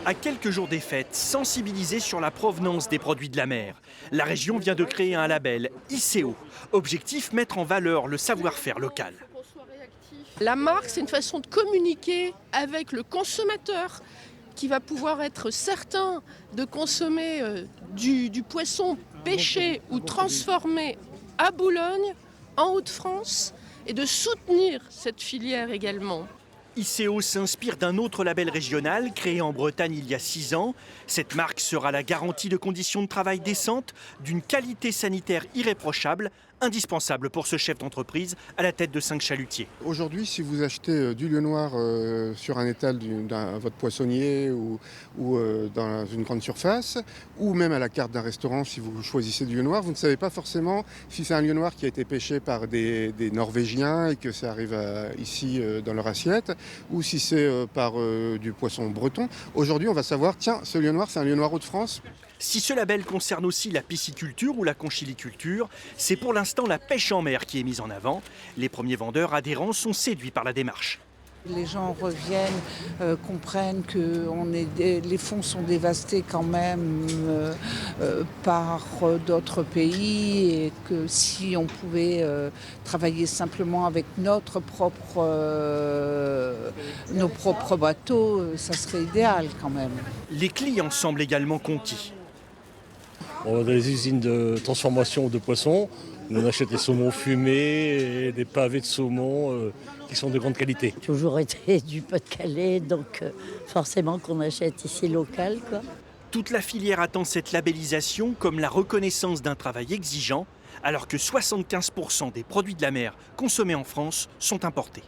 À quelques jours des fêtes, sensibilisée sur la provenance des produits de la mer, la région vient de créer un label ICO. Objectif, mettre en valeur le savoir-faire local. La marque, c'est une façon de communiquer avec le consommateur qui va pouvoir être certain de consommer du poisson pêché ou transformé à Boulogne, en Hauts-de-France, et de soutenir cette filière également. ICO s'inspire d'un autre label régional créé en Bretagne il y a 6 ans. Cette marque sera la garantie de conditions de travail décentes, d'une qualité sanitaire irréprochable, indispensable pour ce chef d'entreprise à la tête de 5 chalutiers. Aujourd'hui, si vous achetez du lieu noir sur un étal d'un votre poissonnier ou dans une grande surface, ou même à la carte d'un restaurant, si vous choisissez du lieu noir, vous ne savez pas forcément si c'est un lieu noir qui a été pêché par des Norvégiens et que ça arrive ici dans leur assiette, ou si c'est par du poisson breton. Aujourd'hui, on va savoir, tiens, ce lieu noir, c'est un lieu noir Hauts-de-France. Si ce label concerne aussi la pisciculture ou la conchiliculture, c'est pour l'instant la pêche en mer qui est mise en avant. Les premiers vendeurs adhérents sont séduits par la démarche. Les gens reviennent, comprennent que les fonds sont dévastés quand même par d'autres pays et que si on pouvait travailler simplement avec nos propres bateaux, ça serait idéal quand même. Les clients semblent également conquis. On va dans les usines de transformation de poissons, on achète des saumons fumés et des pavés de saumon qui sont de grande qualité. J'ai toujours été du Pas-de-Calais, donc forcément qu'on achète ici local, quoi. Toute la filière attend cette labellisation comme la reconnaissance d'un travail exigeant, alors que 75% des produits de la mer consommés en France sont importés.